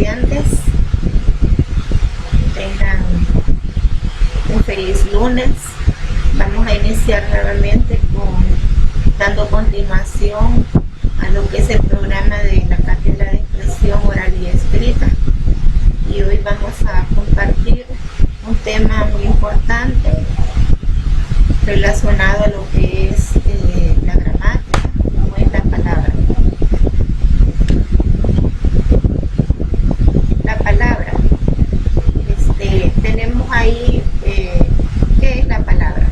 estudiantes tengan un feliz lunes. Vamos a iniciar nuevamente dando continuación a lo que es el programa de la cátedra de expresión oral y escrita, y hoy vamos a compartir un tema muy importante relacionado a lo que es la gramática, como es la palabra. La palabra, tenemos ahí ¿qué es la palabra?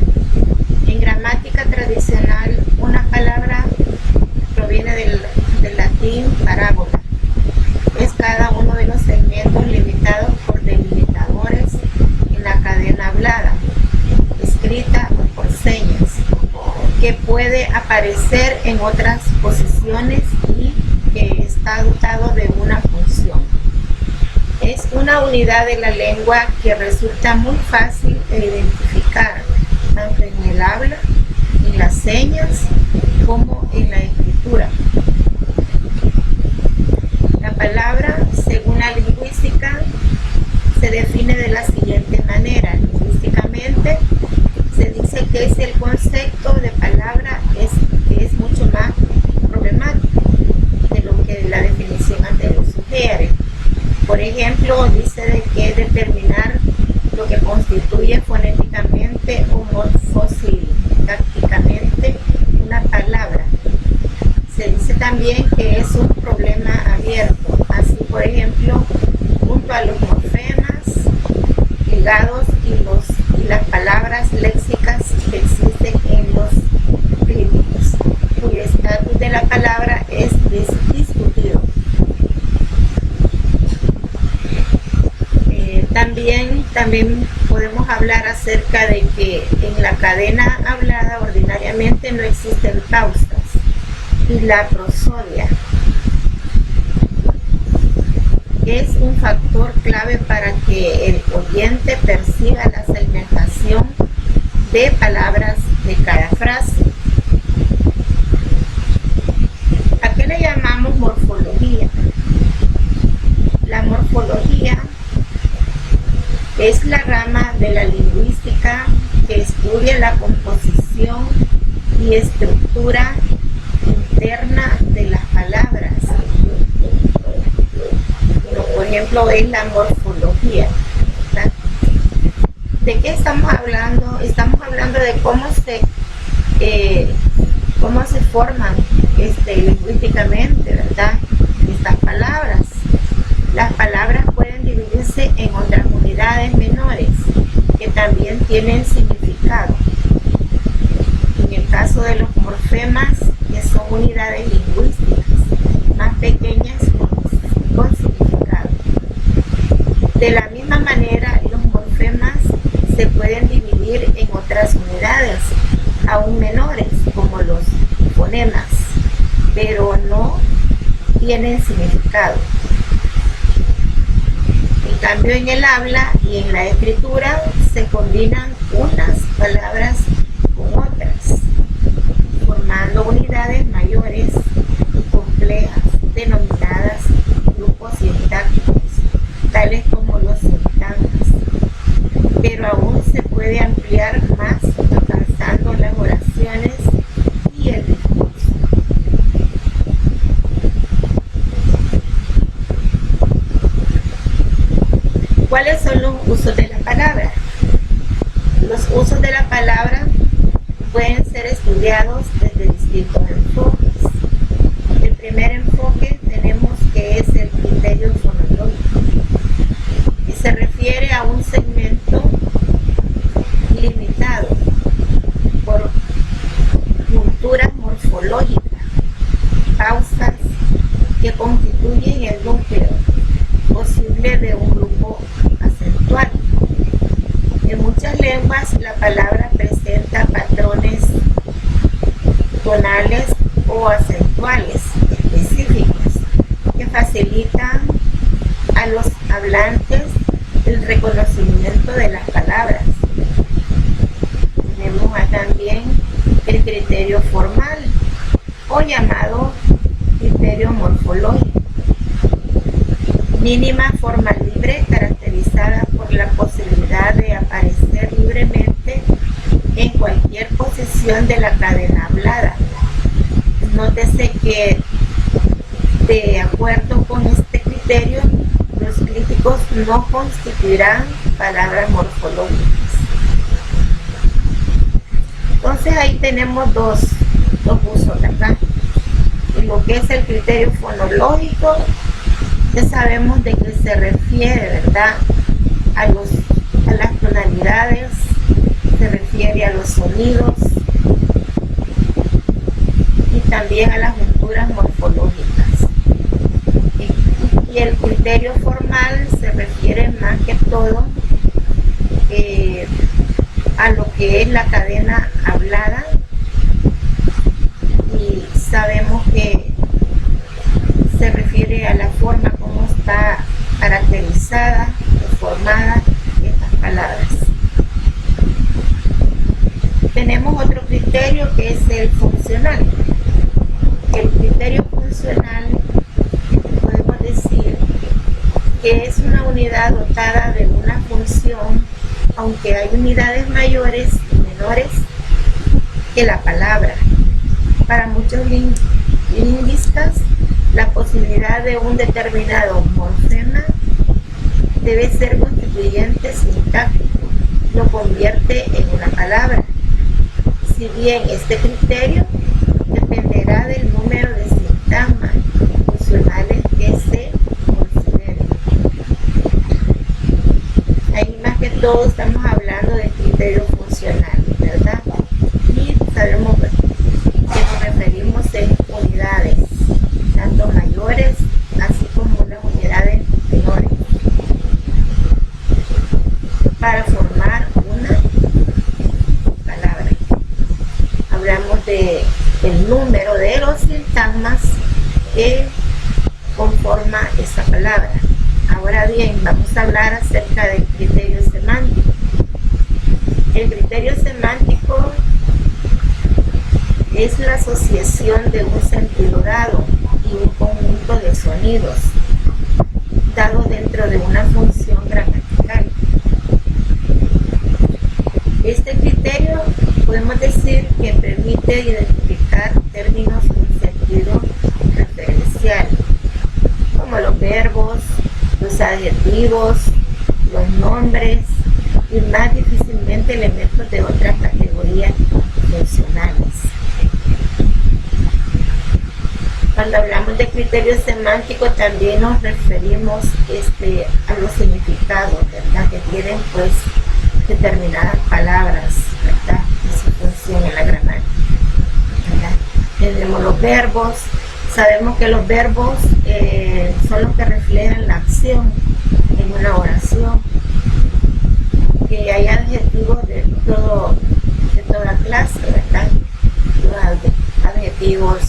En gramática tradicional, una palabra proviene del latín parábola. Es cada uno de los segmentos limitados por delimitadores en la cadena hablada, escrita o por señas, que puede aparecer en otras posiciones y que está dotado de una función. Es una unidad de la lengua que resulta muy fácil de identificar, tanto en el habla, en las señas, como en la escritura. La palabra, según la lingüística, se define de la siguiente manera. Lingüísticamente, se dice que es el concepto de palabra que es mucho más problemático de lo que la definición anterior sugiere. Por ejemplo, dice de que determinar lo que constituye fonéticamente o morfosintácticamente una palabra. Se dice también que es un problema abierto. Así, por ejemplo, junto a los morfemas, ligados y las palabras léxicas que existen en los críticos, cuyo estatus de la palabra es discutido. También podemos hablar acerca de que en la cadena hablada ordinariamente no existen pausas, y la prosodia es un factor clave para que el oyente perciba la segmentación de palabras de cada frase. ¿A qué le llamamos morfología? La morfología es la rama de la lingüística que estudia la composición y estructura interna de las palabras. Por ejemplo, es la morfología. ¿Verdad? ¿De qué estamos hablando? Estamos hablando de cómo se forman lingüísticamente, ¿verdad? Estas palabras. Las palabras pueden dividirse en otras unidades menores que también tienen significado. En el caso de los morfemas, que son unidades lingüísticas más pequeñas con significado. De la misma manera, los morfemas se pueden dividir en otras unidades aún menores, como los fonemas, pero no tienen significado. En cambio, en el habla y en la escritura se combinan unas palabras con otras, formando unidades mayores y complejas, denominadas grupos sintácticos, tales como los sintagmas. Pero aún se puede ampliar más, alcanzando las oraciones y el discurso. ¿Cuáles son los usos de la palabra? Los usos de la palabra pueden ser estudiados desde distintos enfoques. El primer enfoque tenemos que es el criterio fonológico, y se refiere a un segmento limitado por culturas morfológicas, pausas que constituyen el núcleo posible de un grupo acentual. En muchas lenguas la palabra presenta patrones tonales o acentuales específicos que facilitan a los hablantes el reconocimiento de las palabras. Tenemos también el criterio formal o llamado criterio morfológico. Mínima forma libre, caracterizada por la posibilidad de aparecer libremente en cualquier posición de la cadena hablada. Nótese que, de acuerdo con este criterio, los críticos no constituirán palabras morfológicas. Entonces ahí tenemos dos usos, ¿verdad? Y lo que es el criterio fonológico, ya sabemos de qué se refiere, ¿verdad? A las tonalidades, se refiere a los sonidos y también a las junturas morfológicas. Y el criterio formal se refiere más que todo a lo que es la cadena hablada, y sabemos que se refiere a la forma como está caracterizada o formada estas palabras. Tenemos otro criterio que es el funcional. El criterio funcional podemos decir que es una unidad dotada de una función, aunque hay unidades mayores y menores que la palabra. Para muchos lingüistas, la posibilidad de un determinado morfema debe ser constituyente sintáctico, lo convierte en una palabra. Si bien este criterio dependerá del número de sintagmas funcionales que se consideren. Ahí más que todo estamos hablando de criterio funcional, ¿verdad? Y sabemos que nos referimos en unidades, tanto mayores así como las unidades menores, para formar una palabra. Hablamos del número de los sintagmas que conforma esa palabra. Ahora bien, vamos a hablar acerca del criterio semántico. El criterio semántico es la asociación de un sentido dado y un conjunto de sonidos dado dentro de una función gramatical. Este criterio podemos decir que permite identificar términos con sentido referencial, como los verbos, los adjetivos, los nombres y más difícilmente elementos de otras categorías funcionales. Cuando hablamos de criterio semántico también nos referimos a los significados, ¿verdad? Que tienen pues determinadas palabras, ¿verdad? Y su función en la gramática, ¿verdad? Tenemos los verbos. Sabemos que los verbos son los que reflejan la acción en una oración, que hay adjetivos de toda clase, ¿verdad? Los adjetivos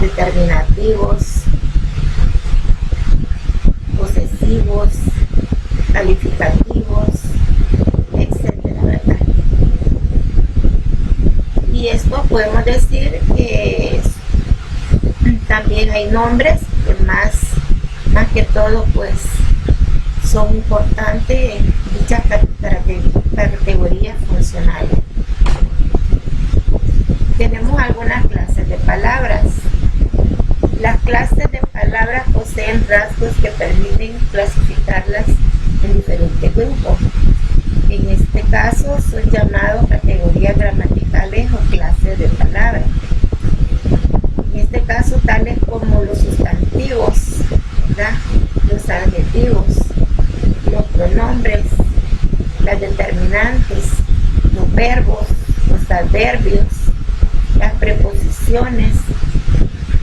determinativos, posesivos, calificativos, etcétera, ¿verdad? Y esto podemos decir que también hay nombres que más que todo pues son importantes en dichas categorías funcionales. Tenemos algunas clases de palabras. Las clases de palabras poseen rasgos que permiten clasificarlas en diferentes grupos. En este caso son llamados categorías gramaticales o clases de palabras. En este caso, tales como los sustantivos, ¿verdad? Los adjetivos, los pronombres, las determinantes, los verbos, los adverbios, las preposiciones,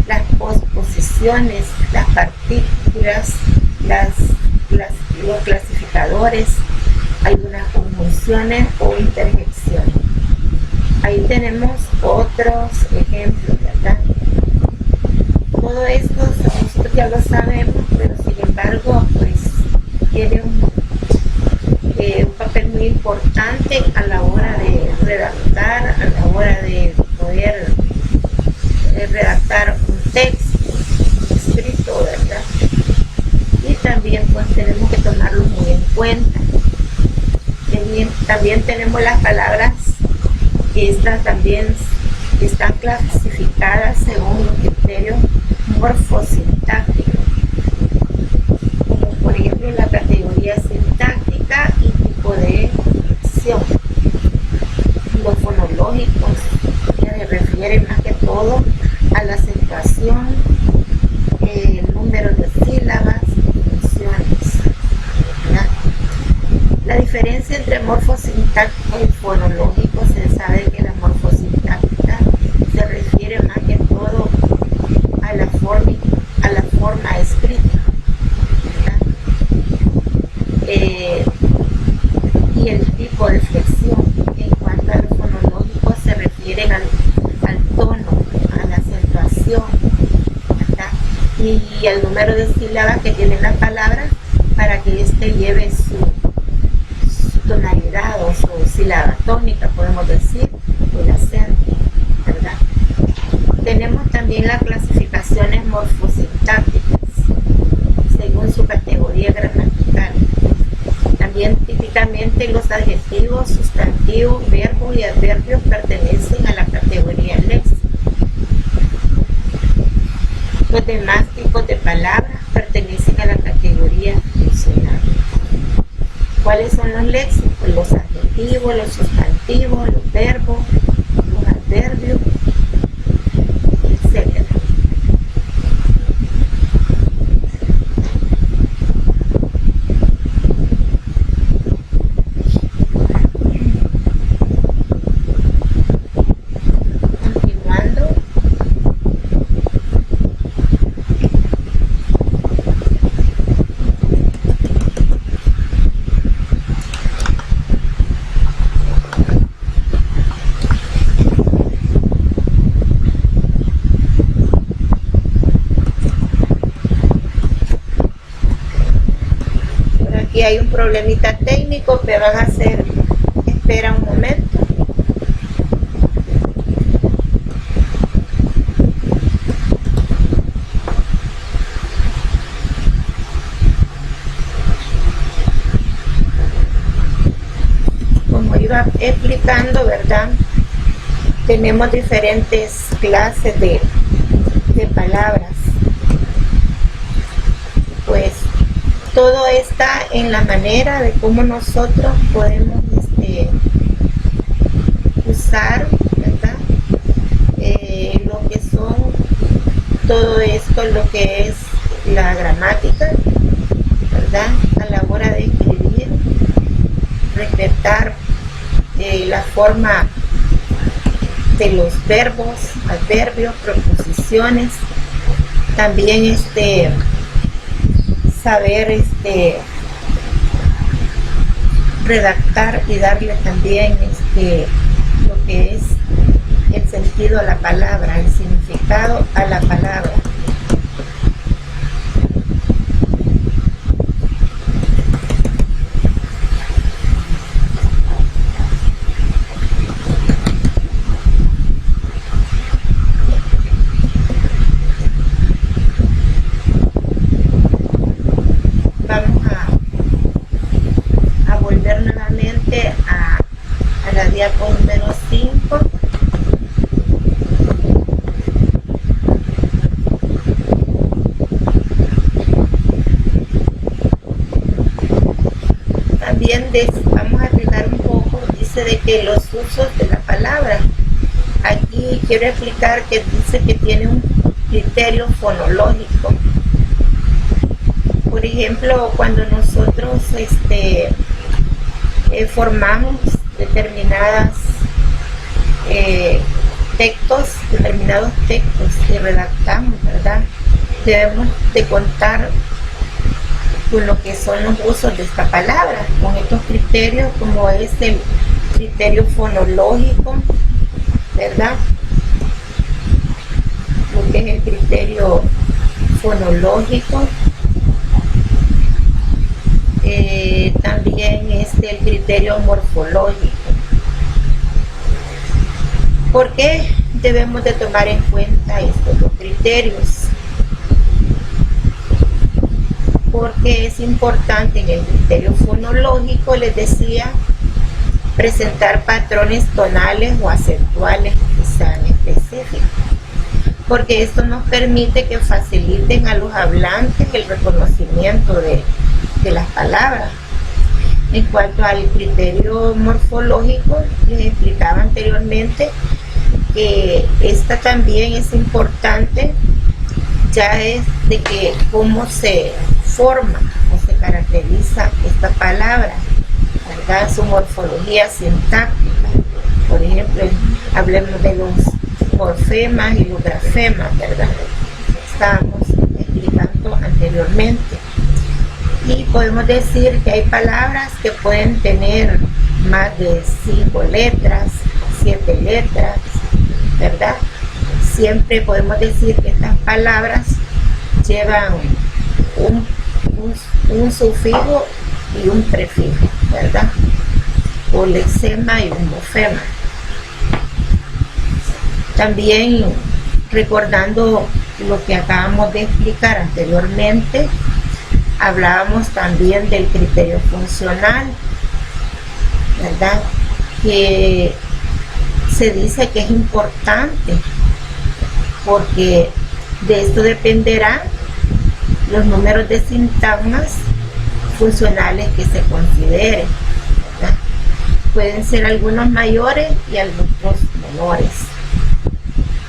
las posposiciones, las partículas, los clasificadores, algunas conjunciones o interjecciones. Ahí tenemos otros ejemplos, ¿verdad? Todo esto nosotros ya lo sabemos, pero sin embargo pues tiene un papel muy importante a la hora de redactar, a la hora de poder redactar un texto escrito, ¿verdad? Y también también pues tenemos que tomarlos muy en cuenta. También tenemos las palabras que estas también están clasificadas según los criterios morfosintácticos, como por ejemplo la categoría sintáctica y tipo de dicción. Los fonológicos se refieren más que todo a la acentuación, el número de sílabas y funciones. La diferencia entre morfosintáctico y fonológico, se sabe que la morfosintáctica se refiere más que todo a la forma escrita, y el tipo de flexión. En cuanto a los fonológicos, se refieren al tono, a la acentuación, ¿verdad? Y al número de sílabas que tiene la palabra para que éste lleve su tonalidad o su sílaba tónica, podemos decir, el acento, ¿verdad? Tenemos también las clasificaciones morfosintácticas según su categoría gramatical. También típicamente los adjetivos, sustantivos, verbos y adverbios pertenecen a la categoría léxica. Los demás tipos de palabras pertenecen a la categoría funcional. ¿Cuáles son los léxicos? Los adjetivos, los sustantivos, los verbos, los adverbios, etc. Continuando. Aquí hay un problemita técnico, me van a hacer, espera un momento. Como iba explicando, ¿verdad? Tenemos diferentes clases de palabras. Pues todo está en la manera de cómo nosotros podemos usar, ¿verdad? Lo que son todo esto, lo que es la gramática, ¿verdad? A la hora de escribir, respetar la forma de los verbos, adverbios, preposiciones, también saber redactar y darle también lo que es el sentido a la palabra, el significado a la palabra. Con número 5. También vamos a explicar un poco, dice de que los usos de la palabra. Aquí quiero explicar que dice que tiene un criterio fonológico. Por ejemplo, cuando nosotros formamos determinados textos que redactamos, ¿verdad? Debemos de contar con lo que son los usos de esta palabra, con estos criterios, como es el criterio fonológico, ¿verdad? Lo que es el criterio fonológico. También el criterio morfológico. ¿Por qué debemos de tomar en cuenta estos dos criterios? porque es importante en el criterio fonológico, les decía, presentar patrones tonales o acentuales que sean específicos, porque esto nos permite que faciliten a los hablantes el reconocimiento de las palabras. En cuanto al criterio morfológico, les explicaba anteriormente que esta también es importante, ya es de que cómo se forma o se caracteriza esta palabra, ¿verdad? Su morfología sintáctica. Por ejemplo, hablemos de los morfemas y los grafemas, ¿verdad? Estábamos explicando anteriormente. Y podemos decir que hay palabras que pueden tener más de 5 letras, 7 letras, ¿verdad? Siempre podemos decir que estas palabras llevan un sufijo y un prefijo, ¿verdad? Un lexema y un morfema. También recordando lo que acabamos de explicar anteriormente, hablábamos también del criterio funcional, ¿verdad? Que se dice que es importante porque de esto dependerán los números de sintagmas funcionales que se consideren, ¿verdad? Pueden ser algunos mayores y algunos menores.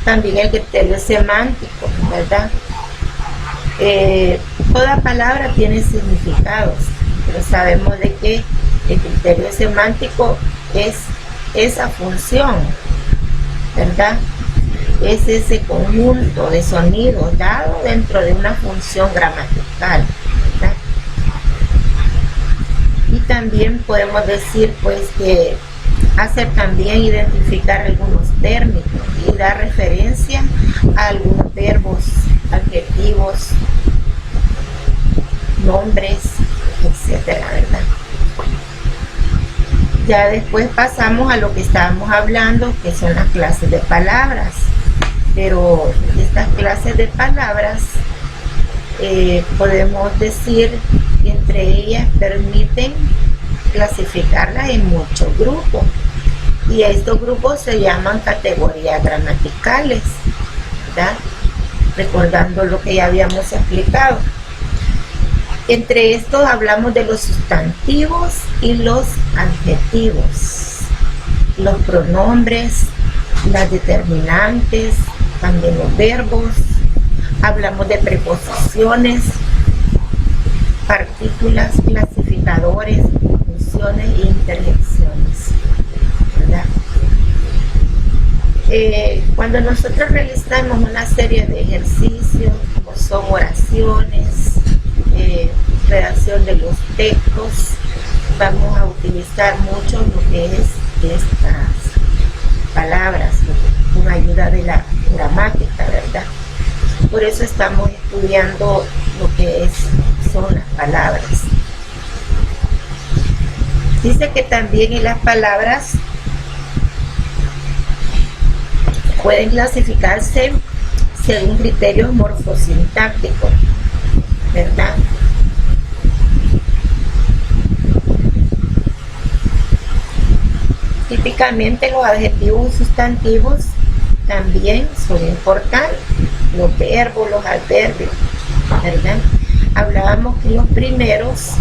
También el criterio semántico, ¿verdad? Toda palabra tiene significados, pero sabemos de que el criterio semántico es esa función, ¿verdad? Es ese conjunto de sonidos dado dentro de una función gramatical, ¿verdad? Y también podemos decir pues que hace también identificar algunos términos y dar referencia a algunos verbos, adjetivos, nombres, etcétera, ¿verdad? Ya después pasamos a lo que estábamos hablando, que son las clases de palabras. Pero estas clases de palabras podemos decir que entre ellas permiten clasificarlas en muchos grupos. Y estos grupos se llaman categorías gramaticales, ¿verdad? Recordando lo que ya habíamos explicado. Entre estos hablamos de los sustantivos y los adjetivos, los pronombres, las determinantes, también los verbos. Hablamos de preposiciones, partículas, clasificadores, funciones e interjecciones, ¿verdad? Cuando nosotros realizamos una serie de ejercicios, como son oraciones, redacción de los textos, vamos a utilizar mucho lo que es estas palabras con ayuda de la gramática, ¿verdad? Por eso estamos estudiando lo que son las palabras. Dice que también en las palabras pueden clasificarse según criterios morfosintácticos, ¿verdad? Típicamente los adjetivos y sustantivos también son importantes, los verbos, los adverbios, ¿verdad? Hablábamos que los primeros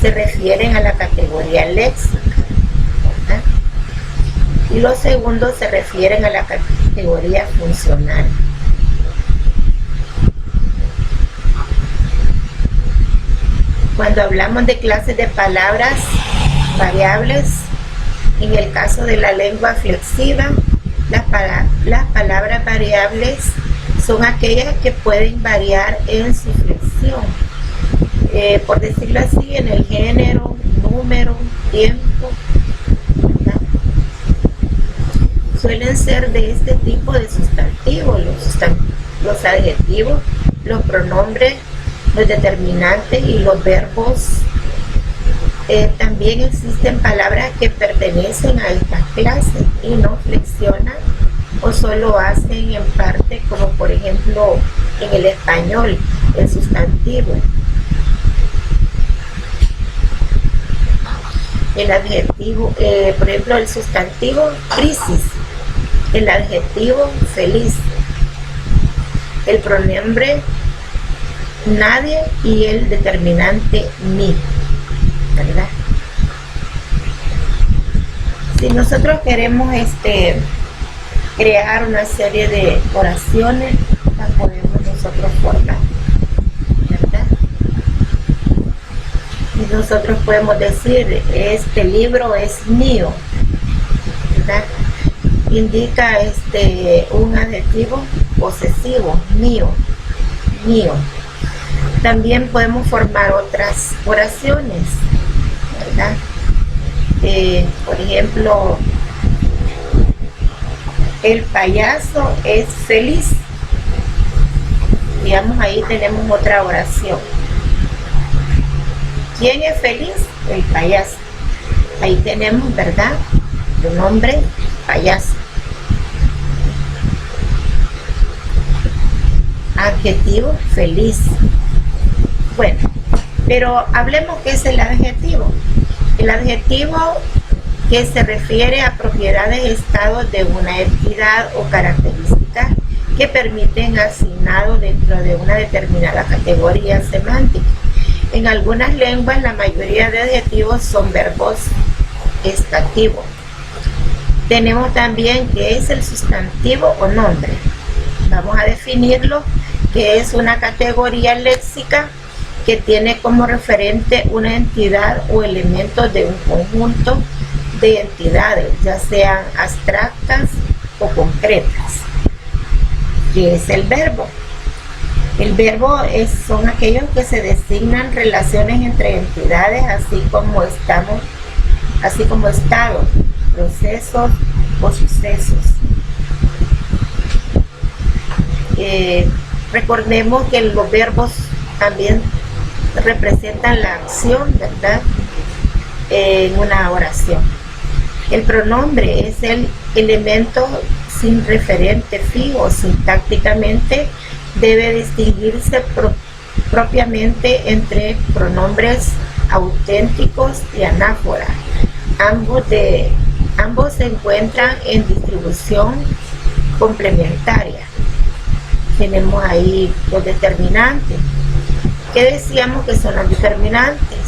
se refieren a la categoría léxica, ¿verdad? Y los segundos se refieren a la categoría funcional. Cuando hablamos de clases de palabras variables, en el caso de la lengua flexiva, las palabras variables son aquellas que pueden variar en su flexión, por decirlo así, en el género, número, tiempo, ¿verdad? Suelen ser de este tipo de sustantivos, los adjetivos, los pronombres, los determinantes y los verbos. También existen palabras que pertenecen a estas clases y no flexionan o solo hacen en parte, como por ejemplo en el español, el sustantivo. El adjetivo, por ejemplo, el sustantivo crisis, el adjetivo feliz, el pronombre nadie y el determinante mi, ¿verdad? Si nosotros queremos crear una serie de oraciones, las podemos nosotros formar, ¿verdad? Y nosotros podemos decir, este libro es mío, ¿verdad? Indica un adjetivo posesivo, mío, mío. También podemos formar otras oraciones, ¿verdad? Por ejemplo, el payaso es feliz. Digamos, ahí tenemos otra oración. ¿Quién es feliz? El payaso. Ahí tenemos, ¿verdad?, el nombre payaso. Adjetivo feliz. Bueno, pero hablemos qué es el adjetivo. El adjetivo que se refiere a propiedades, estados de una entidad o características que permiten asignado dentro de una determinada categoría semántica. En algunas lenguas la mayoría de adjetivos son verbos estativos. Tenemos también qué es el sustantivo o nombre. Vamos a definirlo, que es una categoría léxica que tiene como referente una entidad o elementos de un conjunto de entidades, ya sean abstractas o concretas. ¿Qué es el verbo? El verbo son aquellos que se designan relaciones entre entidades, así como estados, procesos o sucesos. Recordemos que los verbos también representan la acción, ¿verdad?, en una oración. El pronombre es el elemento sin referente fijo. Sintácticamente debe distinguirse propiamente entre pronombres auténticos y anáfora. Ambos se encuentran en distribución complementaria. Tenemos ahí los determinantes. ¿Qué decíamos que son los determinantes?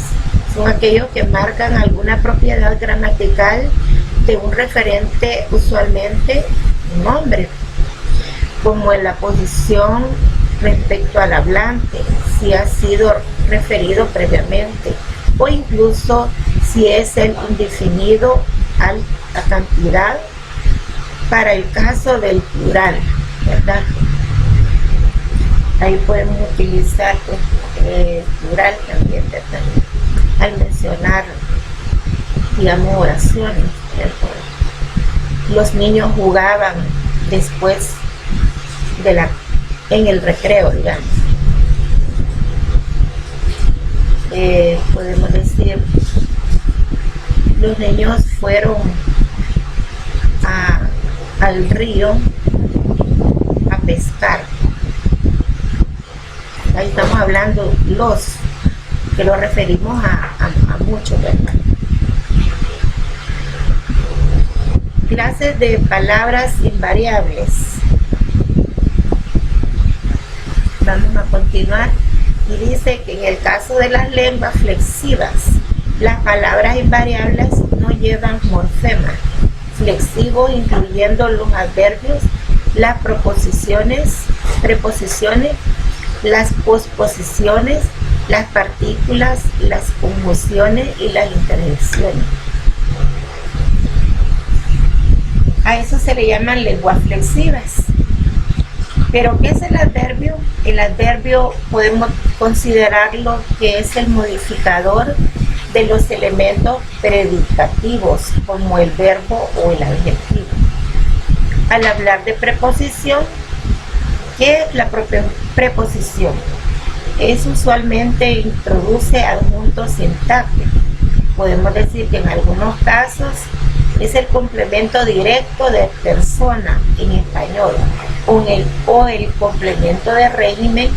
Son aquellos que marcan alguna propiedad gramatical de un referente, usualmente un nombre, como en la posición respecto al hablante, si ha sido referido previamente, o incluso si es el indefinido a la cantidad para el caso del plural, ¿verdad? Ahí podemos utilizar plural también, ¿verdad?, al mencionar, digamos, oraciones, ¿verdad? Los niños jugaban después en el recreo, digamos. Podemos decir, los niños fueron al río a pescar. Ahí estamos hablando que lo referimos a muchos, ¿verdad? Clases de palabras invariables. Vamos a continuar. Y dice que en el caso de las lenguas flexivas, las palabras invariables no llevan morfema flexivo, incluyendo los adverbios, las preposiciones, las posposiciones, las partículas, las conjunciones y las interjecciones. A eso se le llaman lenguas flexivas. ¿Pero qué es el adverbio? El adverbio podemos considerarlo que es el modificador de los elementos predicativos, como el verbo o el adjetivo. Al hablar de preposición, ¿qué es la preposición? Es usualmente introduce adjuntos sintácticos. Podemos decir que en algunos casos es el complemento directo de persona en español o el complemento de régimen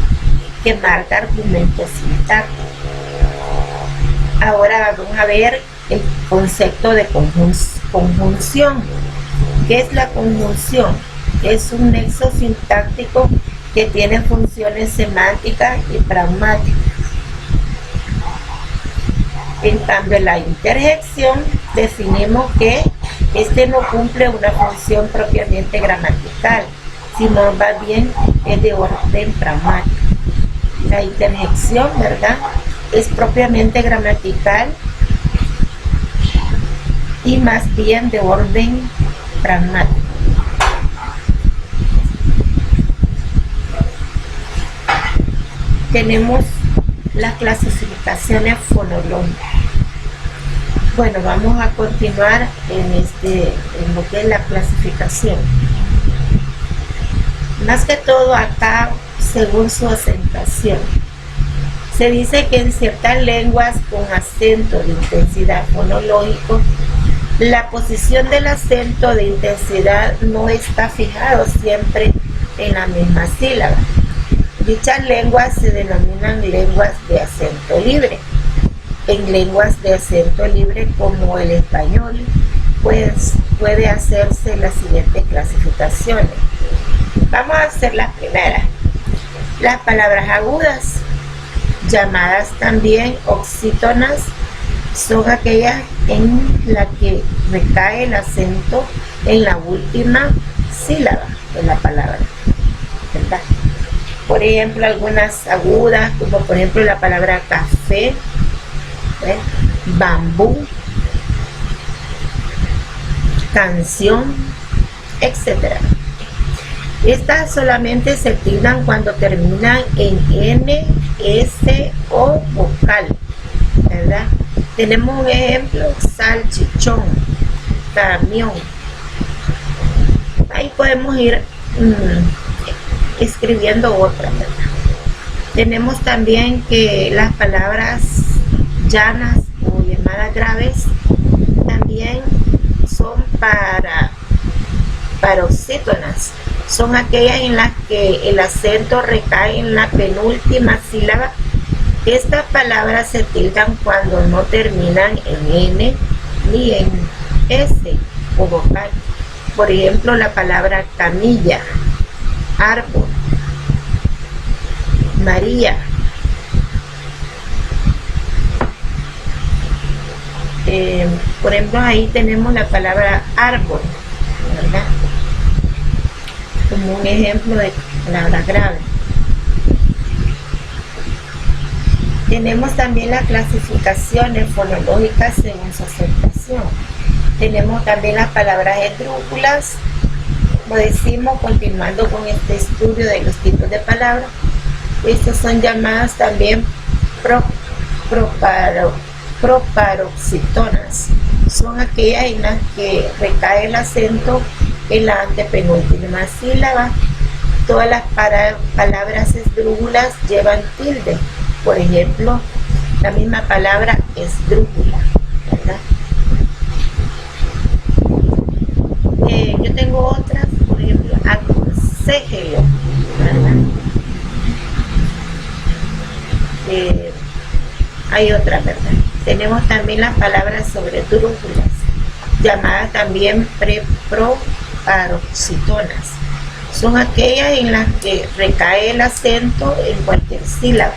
que marca argumentos sintácticos. Ahora vamos a ver el concepto de conjunción. ¿Qué es la conjunción? Es un nexo sintáctico que tiene funciones semánticas y pragmáticas. En cambio, la interjección definimos que este no cumple una función propiamente gramatical, sino más bien es de orden pragmático. La interjección, ¿verdad?, es propiamente gramatical y más bien de orden pragmático. Tenemos las clasificaciones fonológicas. Bueno, vamos a continuar en lo que es la clasificación. Más que todo acá, según su acentuación. Se dice que en ciertas lenguas con acento de intensidad fonológico, la posición del acento de intensidad no está fijado siempre en la misma sílaba. Dichas lenguas se denominan lenguas de acento libre. En lenguas de acento libre como el español, pues puede hacerse las siguientes clasificaciones. Vamos a hacer las primeras. Las palabras agudas, llamadas también oxítonas, son aquellas en las que recae el acento en la última sílaba de la palabra, ¿verdad? Por ejemplo, algunas agudas, como por ejemplo la palabra café, bambú, canción, etc. Estas solamente se tildan cuando terminan en N, S o vocal, ¿verdad? Tenemos un ejemplo: salchichón, camión. Ahí podemos ir escribiendo otras, ¿verdad? Tenemos también que las palabras llanas o llamadas graves también son paroxítonas. Son aquellas en las que el acento recae en la penúltima sílaba. Estas palabras se tildan cuando no terminan en N ni en S o vocal. Por ejemplo, la palabra camilla, árbol, María. Por ejemplo, ahí tenemos la palabra árbol, ¿verdad?, como un ejemplo de palabra grave. Tenemos también las clasificaciones fonológicas según su acentuación. Tenemos también las palabras esdrújulas, como decimos, continuando con este estudio de los tipos de palabras. Estas son llamadas también proparoxítonas. Son aquellas en las que recae el acento en la antepenúltima sílaba. Todas las palabras esdrújulas llevan tilde. Por ejemplo, la misma palabra esdrújula, ¿verdad? Yo tengo otras, por ejemplo, aconsejelo, ¿verdad? Hay otras, ¿verdad? Tenemos también las palabras sobredrújulas, llamadas también proparoxítonas. Son aquellas en las que recae el acento en cualquier sílaba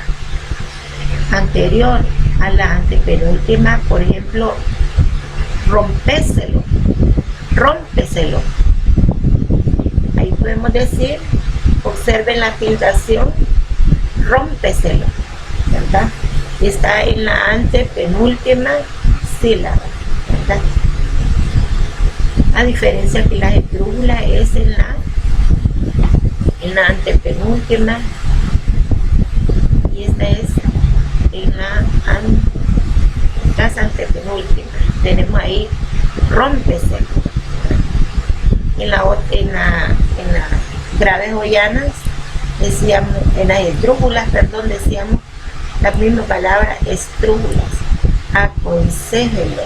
anterior a la antepenúltima. Por ejemplo, rompéselo, rómpeselo. Ahí podemos decir, observen la tildación, rómpeselo, ¿verdad? Está en la antepenúltima sílaba, ¿verdad? A diferencia que la esdrújula es en la antepenúltima, y esta es en las antepenúltimas. Tenemos ahí rómpeselo. En las graves o llanas decíamos, en las esdrújulas, perdón, decíamos la misma palabra estrújulas, aconsejelo.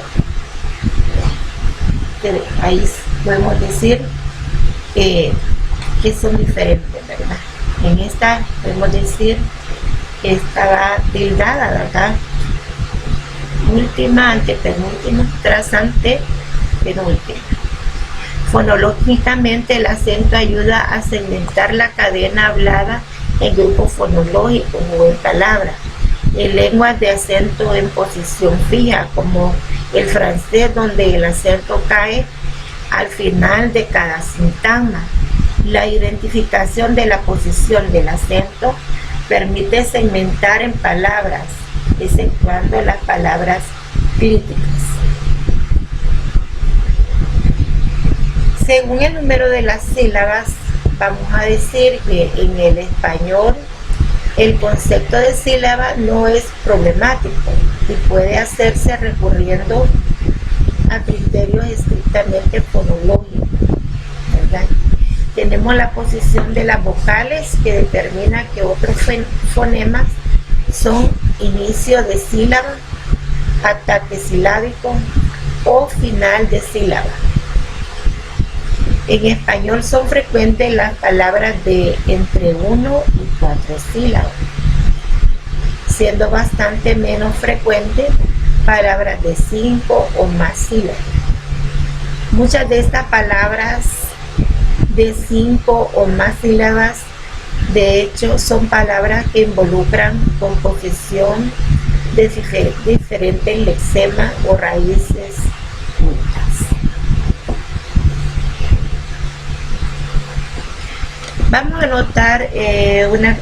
Ahí podemos decir que son diferentes, ¿verdad? En esta podemos decir que está tildada, ¿verdad? última, antepenúltima, tras antepenúltima. Fonológicamente, el acento ayuda a segmentar la cadena hablada en grupos fonológicos o en palabras. En lenguas de acento en posición fija, como el francés, donde el acento cae al final de cada sintagma. La identificación de la posición del acento permite segmentar en palabras, exceptuando las palabras críticas. Según el número de las sílabas, vamos a decir que en el español el concepto de sílaba no es problemático y puede hacerse recurriendo a criterios estrictamente fonológicos, ¿verdad? Tenemos la posición de las vocales, que determina que otros fonemas son inicio de sílaba, ataque silábico o final de sílaba. En español son frecuentes las palabras de entre 1 y 4 sílabas, siendo bastante menos frecuentes palabras de 5 o más sílabas. Muchas de estas palabras de 5 o más sílabas, de hecho, son palabras que involucran composición de diferentes lexemas o raíces juntas. Vamos a anotar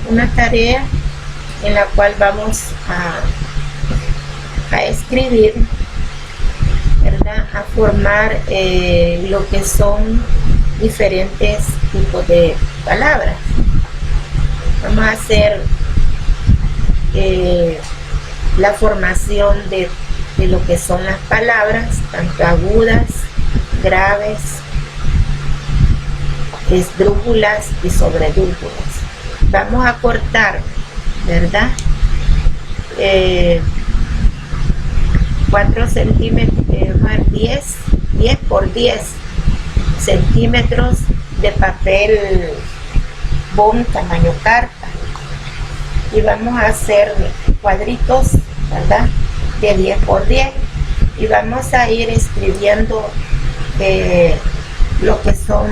una tarea en la cual vamos a escribir, ¿verdad? A formar lo que son diferentes tipos de palabras. Vamos a hacer la formación de lo que son las palabras, tanto agudas, graves, esdrújulas y sobredrújulas. Vamos a cortar, ¿verdad? 4 centímetros, 10 por 10 centímetros de papel bond tamaño carta, y vamos a hacer cuadritos, ¿verdad? De 10 por 10, y vamos a ir escribiendo lo que son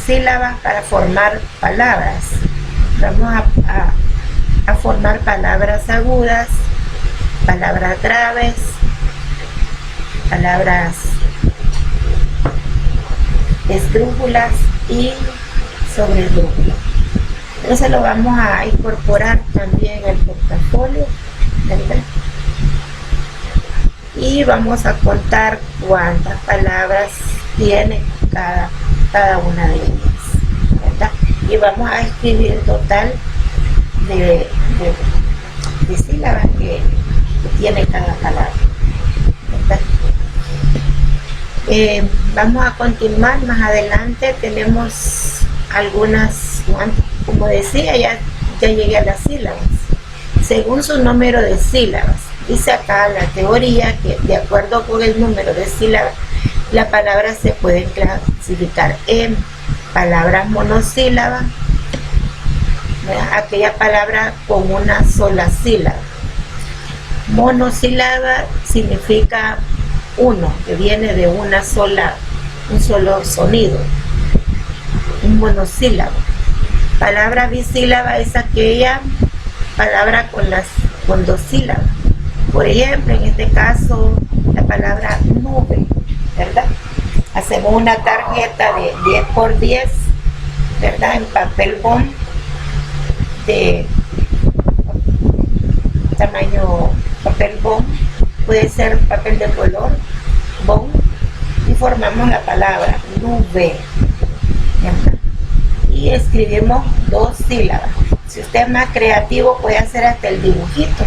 sílabas para formar palabras. Vamos a formar palabras agudas, palabras graves, palabras esdrújulas y sobredrújulas. Entonces lo vamos a incorporar también al portafolio, ¿verdad? Y vamos a contar cuántas palabras tiene cada una de ellas, ¿verdad? Y vamos a escribir el total de sílabas que tiene cada palabra, ¿verdad? Vamos a continuar más adelante. Tenemos algunas, como decía, ya llegué a las sílabas. Según su número de sílabas, dice acá la teoría que de acuerdo con el número de sílabas, la palabra se puede clasificar en palabras monosílabas, aquella palabra con una sola sílaba. Monosílaba significa uno, que viene de un solo sonido, un monosílabo. Palabra bisílaba es aquella palabra con 2 sílabas. Por ejemplo, en este caso, la palabra nube, ¿verdad? Hacemos una tarjeta de 10 por 10, ¿verdad? En papel bond de tamaño papel bond, puede ser papel de color bond, y formamos la palabra nube, ¿verdad? Y escribimos 2 sílabas. Si usted es más creativo, puede hacer hasta el dibujito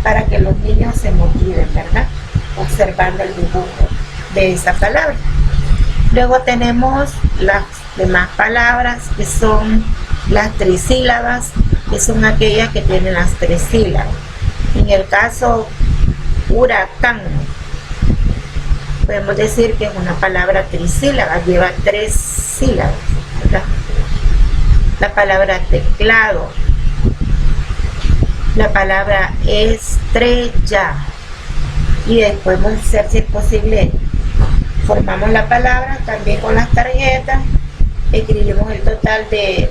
para que los niños se motiven, ¿verdad? Observando el dibujo de esa palabra. Luego tenemos las demás palabras, que son las trisílabas, que son aquellas que tienen las 3 sílabas. En el caso huracán, podemos decir que es una palabra trisílaba, lleva 3 sílabas, ¿verdad? La palabra teclado, la palabra estrella, y después ser, si es posible, formamos la palabra también con las tarjetas, escribimos el total de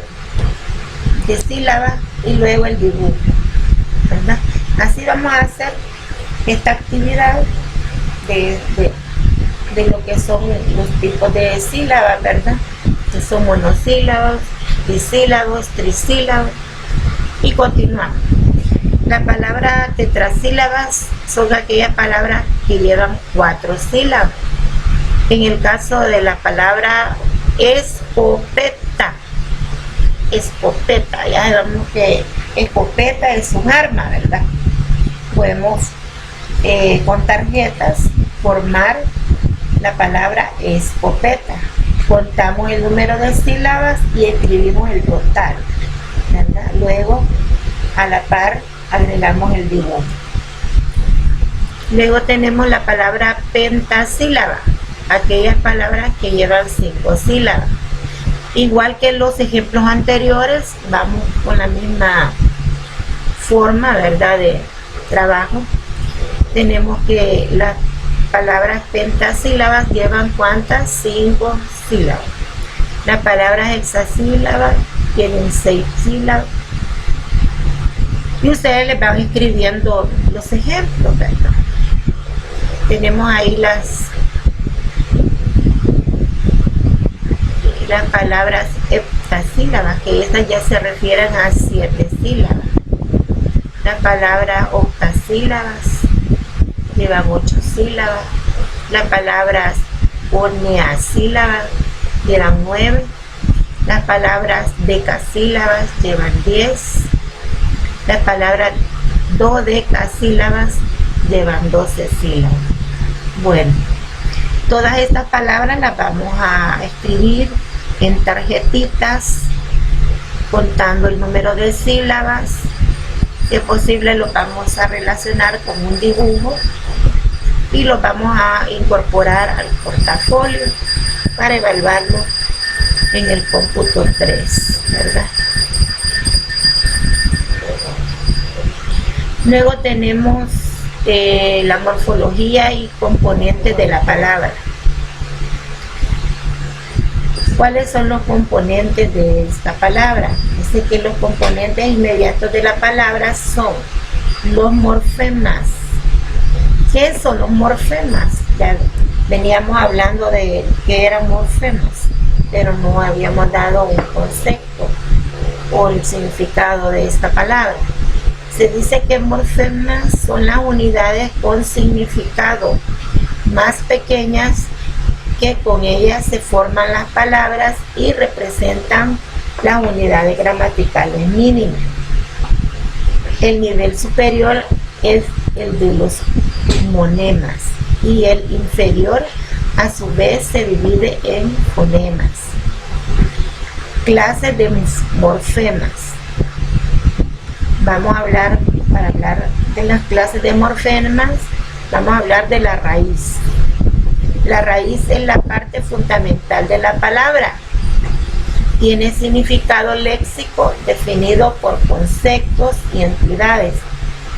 sílabas y luego el dibujo, ¿verdad? Así vamos a hacer esta actividad de lo que son los tipos de sílabas, ¿verdad? Que son monosílabos, disílabos, trisílabos, y continuamos. La palabra tetrasílabas son aquellas palabras que llevan 4 sílabas. En el caso de la palabra escopeta, ya sabemos que escopeta es un arma, ¿verdad? Podemos con tarjetas formar la palabra escopeta. Contamos el número de sílabas y escribimos el total, ¿verdad? Luego, a la par, agregamos el dibujo. Luego tenemos la palabra pentasílaba, aquellas palabras que llevan 5 sílabas. Igual que los ejemplos anteriores, vamos con la misma forma, ¿verdad?, de trabajo. Tenemos que las palabras pentasílabas llevan ¿cuántas? 5 sílabas. Las palabras hexasílabas tienen 6 sílabas. Y ustedes les van escribiendo los ejemplos, ¿verdad? Tenemos ahí las palabras heptasílabas, que estas ya se refieren a 7 sílabas. Las palabras octasílabas llevan 8 sílabas. Las palabras oneasílabas llevan 9. Las palabras decasílabas llevan 10. Las palabras dodecasílabas llevan 12 sílabas. Bueno, todas estas palabras las vamos a escribir en tarjetitas, contando el número de sílabas. Si es posible, lo vamos a relacionar con un dibujo y lo vamos a incorporar al portafolio para evaluarlo en el cómputo 3, ¿verdad? Luego tenemos la morfología y componentes de la palabra. ¿Cuáles son los componentes de esta palabra? Dice que los componentes inmediatos de la palabra son los morfemas. ¿Qué son los morfemas? Ya veníamos hablando de qué eran morfemas, pero no habíamos dado un concepto o el significado de esta palabra. Se dice que morfemas son las unidades con significado más pequeñas, que con ellas se forman las palabras y representan las unidades gramaticales mínimas. El nivel superior es el de los monemas y el inferior a su vez se divide en fonemas. Clases de morfemas. Vamos a hablar, para hablar de las clases de morfemas, vamos a hablar de la raíz. La raíz es la parte fundamental de la palabra. Tiene significado léxico definido por conceptos y entidades,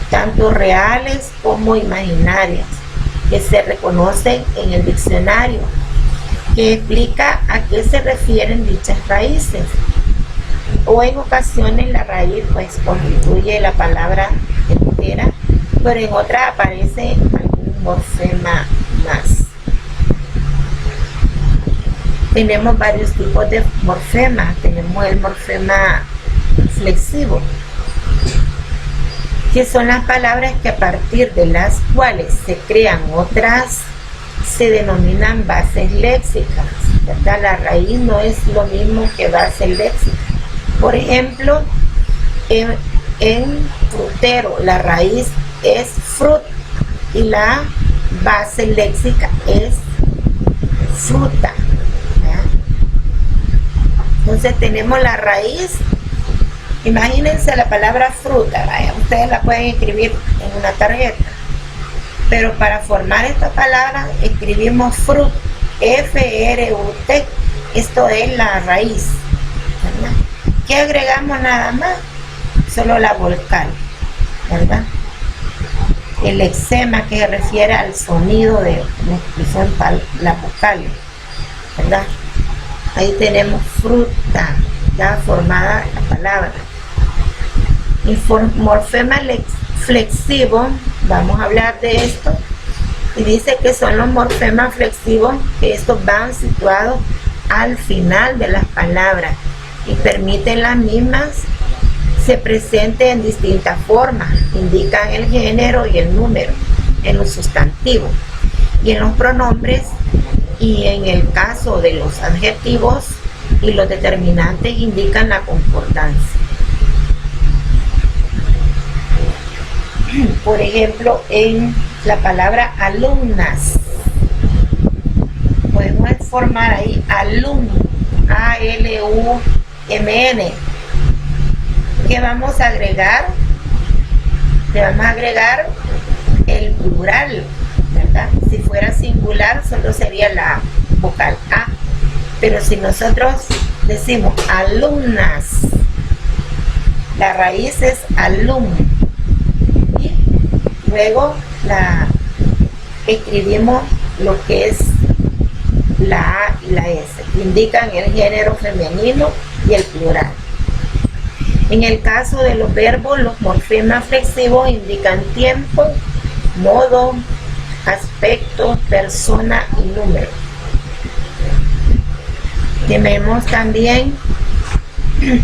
tanto reales como imaginarias, que se reconocen en el diccionario, que explica a qué se refieren dichas raíces. O en ocasiones la raíz pues constituye la palabra entera, pero en otras aparece algún morfema más. Tenemos varios tipos de morfemas. Tenemos el morfema flexivo, que son las palabras que a partir de las cuales se crean otras se denominan bases léxicas, ¿verdad? La raíz no es lo mismo que base léxica. Por ejemplo, en frutero la raíz es frut y la base léxica es fruta. Entonces tenemos la raíz. Imagínense la palabra fruta, ¿vaya? Ustedes la pueden escribir en una tarjeta, pero para formar esta palabra escribimos frut, F-R-U-T. Esto es la raíz, ¿verdad? ¿Qué agregamos? Nada más, solo la vocal, ¿verdad? El eczema, que se refiere al sonido de la expresión la vocal, ¿verdad? Ahí tenemos fruta, ya formada la palabra. Y morfema flexivo, vamos a hablar de esto. Y dice que son los morfemas flexivos, que estos van situados al final de las palabras y permiten las mismas se presenten en distintas formas, indican el género y el número en los sustantivos y en los pronombres, y en el caso de los adjetivos y los determinantes indican la concordancia. Por ejemplo, en la palabra alumnas podemos formar ahí alum, A-L-U-M-N. ¿Qué vamos a agregar? Le vamos a agregar el plural, ¿verdad? Si fuera singular solo sería la vocal A, pero si nosotros decimos alumnas, la raíz es alum, y luego escribimos lo que es la A y la S, indican el género femenino y el plural. En el caso de los verbos, los morfemas flexivos indican tiempo, modo, aspecto, persona y número. Tenemos también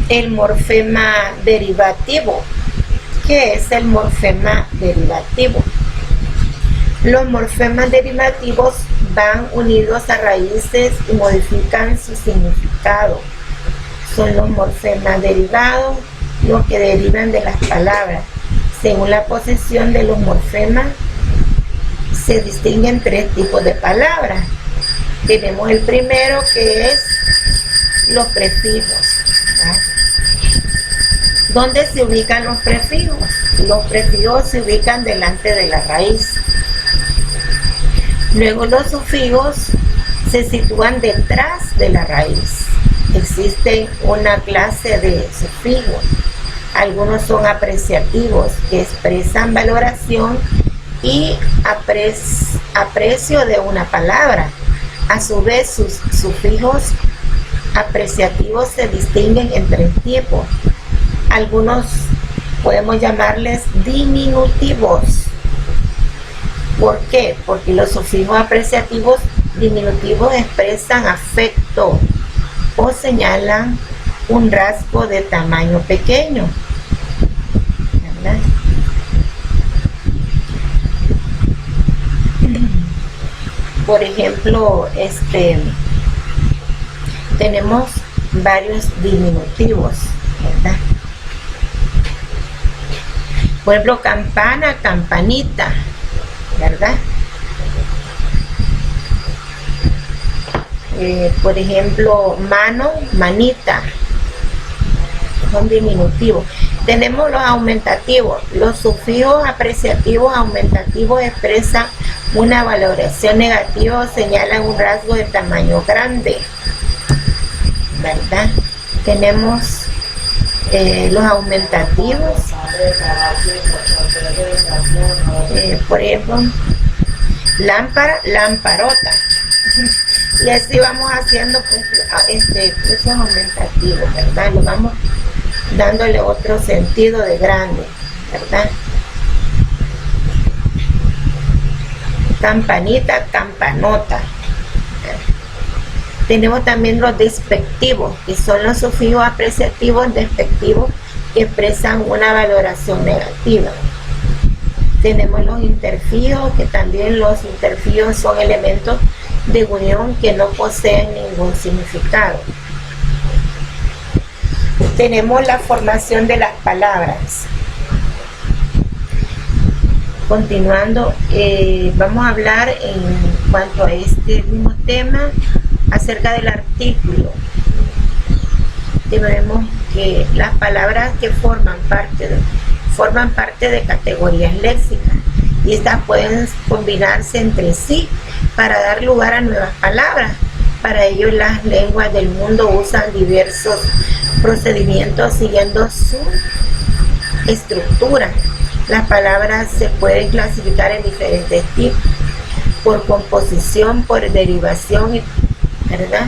el morfema derivativo. ¿Qué es el morfema derivativo? Los morfemas derivativos van unidos a raíces y modifican su significado. Son los morfemas derivados los que derivan de las palabras. Según la posición de los morfemas, se distinguen tres tipos de palabras. Tenemos el primero, que es los prefijos, ¿verdad? ¿Dónde se ubican los prefijos? Los prefijos se ubican delante de la raíz. Luego los sufijos se sitúan detrás de la raíz. Existen una clase de sufijos. Algunos son apreciativos, que expresan valoración y aprecio de una palabra. A su vez, sus sufijos apreciativos se distinguen en tres tipos. Algunos podemos llamarles diminutivos. ¿Por qué? Porque los sufijos apreciativos diminutivos expresan afecto o señalan un rasgo de tamaño pequeño, ¿verdad? Por ejemplo, tenemos varios diminutivos, ¿verdad? Por ejemplo, campana, campanita, ¿verdad? Por ejemplo, mano, manita, son diminutivos. Tenemos los aumentativos. Los sufijos apreciativos aumentativos expresan una valoración negativa o señalan un rasgo de tamaño grande, ¿verdad? Tenemos los aumentativos, por ejemplo, lámpara, lamparota, y así vamos haciendo esos aumentativos, ¿verdad? Lo vamos dándole otro sentido de grande, ¿verdad? Campanita, campanota. Tenemos también los despectivos, que son los sufijos apreciativos despectivos que expresan una valoración negativa. Tenemos los interfijos, que también los interfijos son elementos de unión que no poseen ningún significado. Tenemos la formación de las palabras. Continuando, vamos a hablar en cuanto a este mismo tema acerca del artículo. Vemos que las palabras que forman parte de categorías léxicas, y estas pueden combinarse entre sí para dar lugar a nuevas palabras. Para ello, las lenguas del mundo usan diversos procedimientos siguiendo su estructura. Las palabras se pueden clasificar en diferentes tipos, por composición, por derivación, ¿verdad?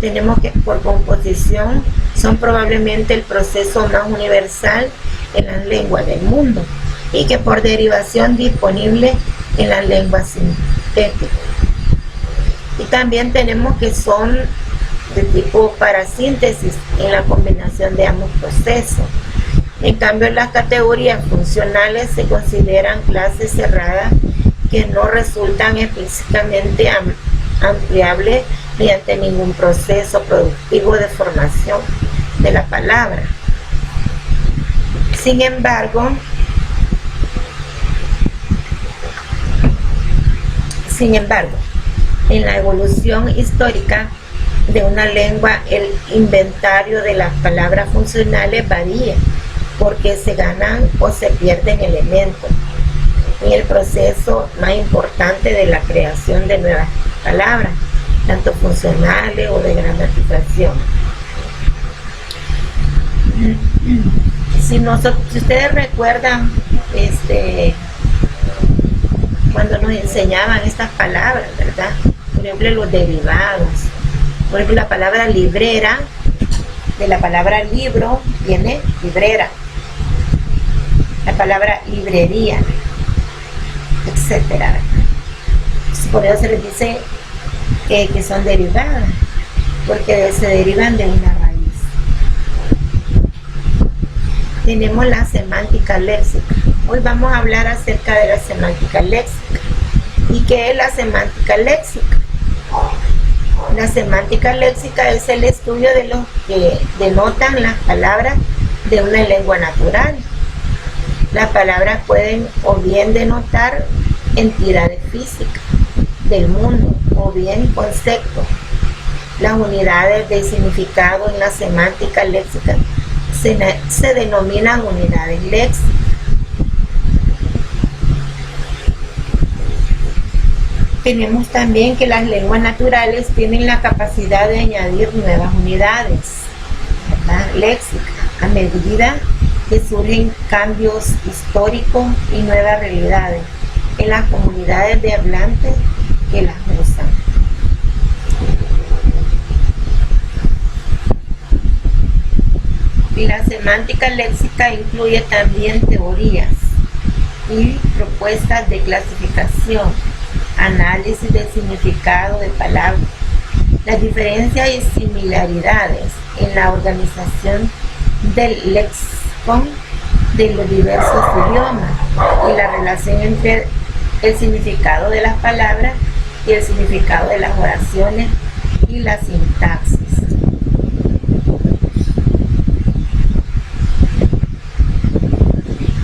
Tenemos que por composición son probablemente el proceso más universal en las lenguas del mundo, y que por derivación disponible en las lenguas sintéticas. Y también tenemos que son de tipo parasíntesis en la combinación de ambos procesos. En cambio, las categorías funcionales se consideran clases cerradas que no resultan explícitamente ampliables mediante ningún proceso productivo de formación de la palabra. Sin embargo, en la evolución histórica de una lengua, el inventario de las palabras funcionales varía, porque se ganan o se pierden elementos en el proceso más importante de la creación de nuevas palabras, tanto funcionales o de gramatización. Si ustedes recuerdan, cuando nos enseñaban estas palabras, ¿verdad? Por ejemplo, los derivados. Por ejemplo, la palabra librera, de la palabra libro viene librera. La palabra librería, etcétera. Por eso se les dice que son derivadas, porque se derivan de una raíz. Tenemos la semántica léxica. Hoy vamos a hablar acerca de la semántica léxica. ¿Y qué es la semántica léxica? La semántica léxica es el estudio de lo que denotan las palabras de una lengua natural. Las palabras pueden o bien denotar entidades físicas del mundo o bien conceptos. Las unidades de significado en la semántica léxica se denominan unidades léxicas. Tenemos también que las lenguas naturales tienen la capacidad de añadir nuevas unidades, ¿verdad?, léxicas, a medida que surgen cambios históricos y nuevas realidades en las comunidades de hablantes que las usan. La semántica léxica incluye también teorías y propuestas de clasificación, análisis del significado de palabras, las diferencias y similaridades en la organización del léxico de los diversos idiomas y la relación entre el significado de las palabras y el significado de las oraciones y la sintaxis.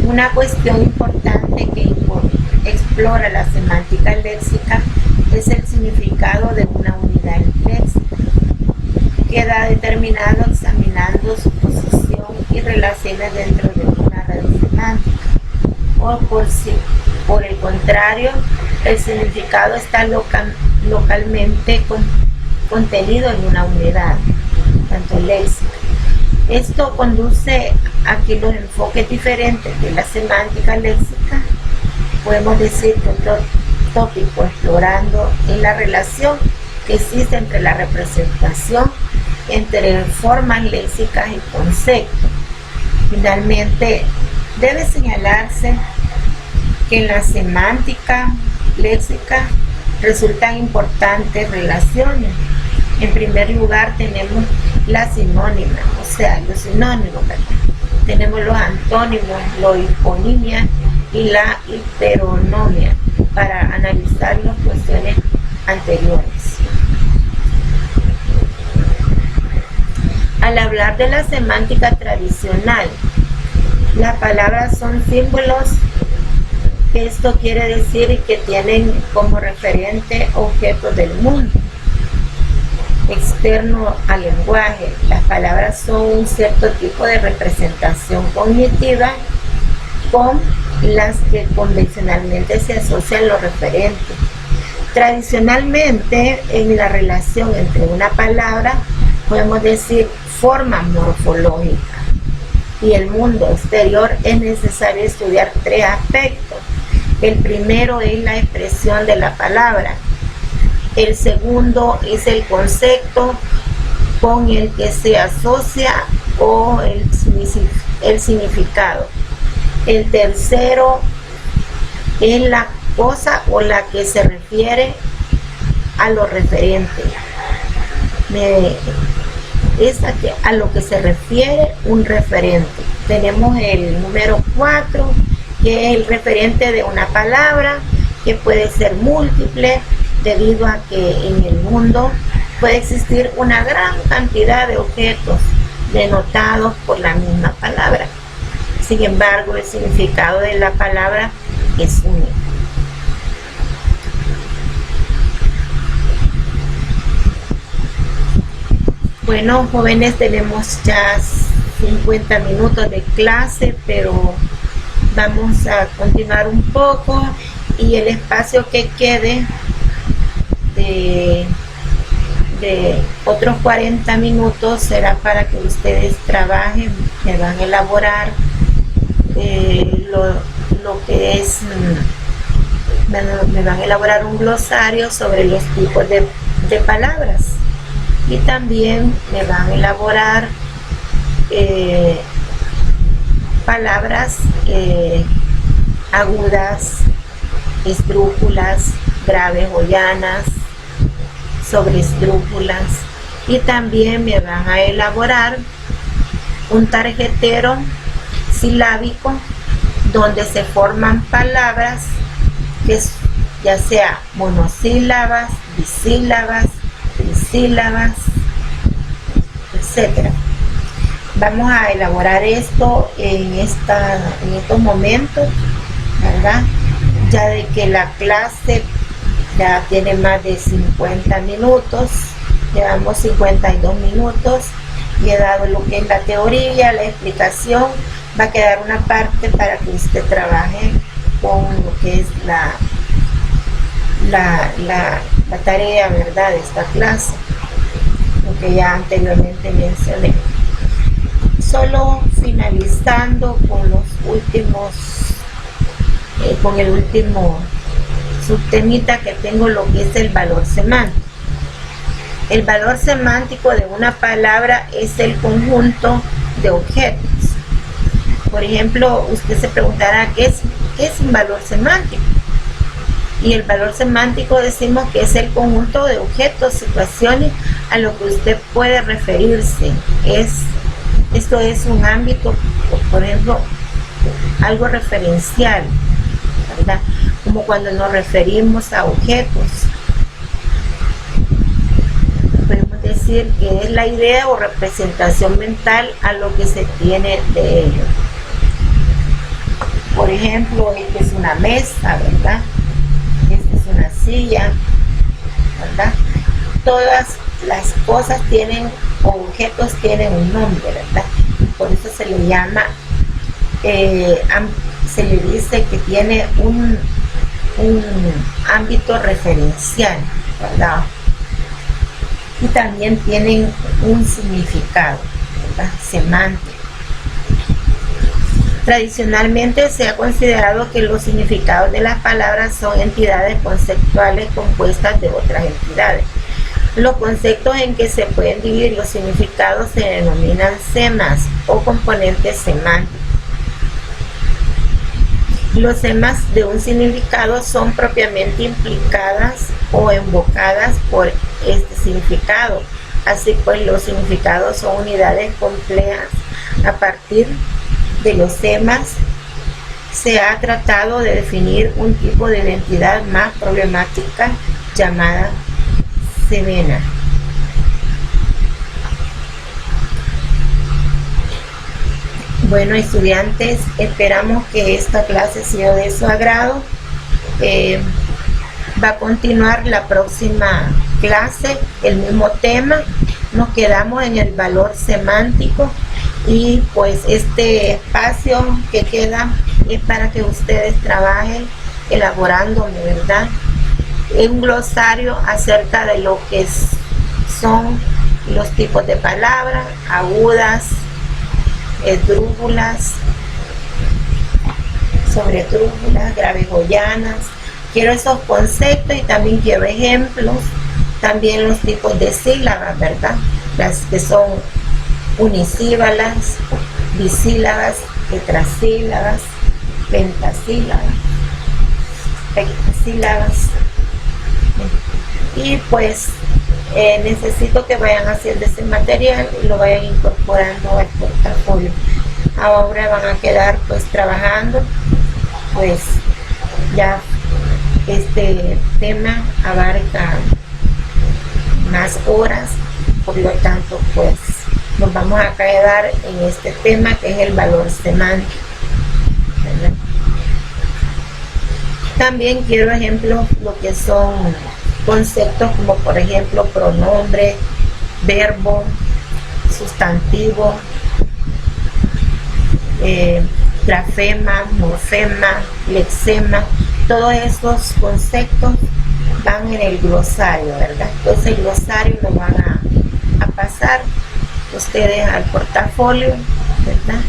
Una cuestión importante que explora la semántica léxica es el significado de una unidad léxica. Queda determinado examinando su posición y relaciones dentro de una red semántica. O por el contrario, el significado está localmente contenido en una unidad, tanto léxica. Esto conduce a que los enfoques diferentes de la semántica léxica, podemos decir que otro tópico explorando en la relación que existe entre la representación, entre formas léxicas y conceptos. Finalmente, debe señalarse que en la semántica léxica resultan importantes relaciones. En primer lugar tenemos la sinónima, o sea, los sinónimos, ¿verdad? Tenemos los antónimos, la hiponimia y la hiperonomia para analizar las cuestiones anteriores. Al hablar de la semántica tradicional, las palabras son símbolos. Esto quiere decir que tienen como referente objetos del mundo externo al lenguaje. Las palabras son un cierto tipo de representación cognitiva con las que convencionalmente se asocian los referentes. Tradicionalmente, en la relación entre una palabra, podemos decir forma morfológica, y el mundo exterior es necesario estudiar tres aspectos. El primero es la expresión de la palabra. El segundo es el concepto con el que se asocia o el significado. El tercero es la cosa o la que se refiere a lo referente. Es a lo que se refiere un referente. Tenemos el número 4, que es el referente de una palabra, que puede ser múltiple, debido a que en el mundo puede existir una gran cantidad de objetos denotados por la misma palabra. Sin embargo, el significado de la palabra es único. Bueno, jóvenes, tenemos ya 50 minutos de clase, pero vamos a continuar un poco, y el espacio que quede de otros 40 minutos será para que ustedes trabajen. Me van a elaborar lo que es, me van a elaborar un glosario sobre los tipos de palabras, y también me van a elaborar palabras agudas, esdrújulas, graves o llanas, sobresdrújulas, y también me van a elaborar un tarjetero silábico donde se forman palabras que ya sea monosílabas, bisílabas, trisílabas, etc. Vamos a elaborar esto en estos momentos, ¿verdad? Ya de que la clase ya tiene más de 50 minutos, llevamos 52 minutos, y he dado lo que es la teoría, la explicación. Va a quedar una parte para que usted trabaje con lo que es la tarea, ¿verdad?, de esta clase, lo que ya anteriormente mencioné. Solo finalizando con los últimos, con el último subtemita que tengo, lo que es el valor semántico. El valor semántico de una palabra es el conjunto de objetos. Por ejemplo, usted se preguntará ¿qué es un valor semántico? Y el valor semántico decimos que es el conjunto de objetos, situaciones a lo que usted puede referirse. Esto es un ámbito, por ejemplo, algo referencial, ¿verdad? Como cuando nos referimos a objetos. Podemos decir que es la idea o representación mental a lo que se tiene de ello. Por ejemplo, esta es una mesa, ¿verdad? Esta es una silla, ¿verdad? Todas las cosas tienen, o objetos tienen un nombre, ¿verdad? Por eso se le llama, se le dice que tiene un ámbito referencial, ¿verdad? Y también tienen un significado, ¿verdad?, semántico. Tradicionalmente se ha considerado que los significados de las palabras son entidades conceptuales compuestas de otras entidades. Los conceptos en que se pueden dividir los significados se denominan semas o componentes semánticos. Los semas de un significado son propiamente implicadas o invocadas por este significado. Así pues, los significados son unidades complejas. A partir de los semas se ha tratado de definir un tipo de identidad más problemática llamada semena. Bueno, estudiantes, esperamos que esta clase sea de su agrado. Va a continuar la próxima clase el mismo tema. Nos quedamos en el valor semántico, y pues este espacio que queda es para que ustedes trabajen elaborando, ¿verdad?, un glosario acerca de lo que son los tipos de palabras agudas, drújulas, sobre drújulas, gravejoyanas. Quiero esos conceptos y también quiero ejemplos, también los tipos de sílabas, ¿verdad? Las que son unisílabas, bisílabas, tetrasílabas, pentasílabas, hectasílabas. Y pues necesito que vayan haciendo ese material y lo vayan incorporando al portafolio. Ahora van a quedar pues trabajando, pues ya este tema abarca más horas, por lo tanto pues nos vamos a quedar en este tema que es el valor semántico, ¿verdad? También quiero ejemplos, lo que son conceptos como por ejemplo pronombre, verbo, sustantivo, grafema, morfema, lexema. Todos estos conceptos van en el glosario, ¿verdad? Entonces el glosario lo van a pasar ustedes al portafolio, ¿verdad?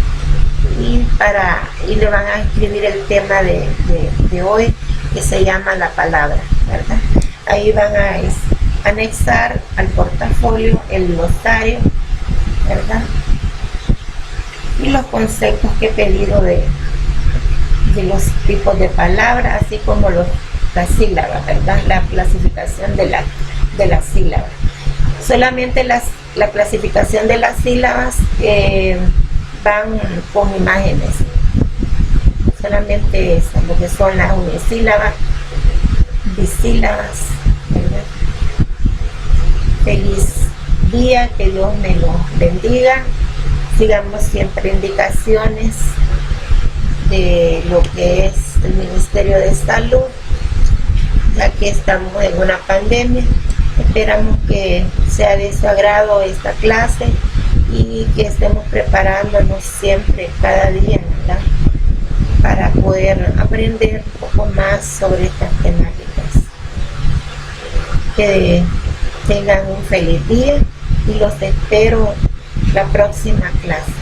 Y le van a escribir el tema de hoy, que se llama la palabra, ¿verdad? Ahí van a anexar al portafolio el glosario, ¿verdad? Y los conceptos que he pedido de los tipos de palabras, así como las sílabas, ¿verdad? La clasificación de las sílabas. Solamente la clasificación de las sílabas van con imágenes. Solamente eso, lo que son las unisílabas, bisílabas, ¿verdad? Feliz día, que Dios me lo bendiga. Sigamos siempre indicaciones de lo que es el Ministerio de Salud, ya que estamos en una pandemia. Esperamos que sea de su agrado esta clase y que estemos preparándonos siempre, cada día, ¿verdad?, para poder aprender un poco más sobre estas temáticas. Que tengan un feliz día y los espero la próxima clase.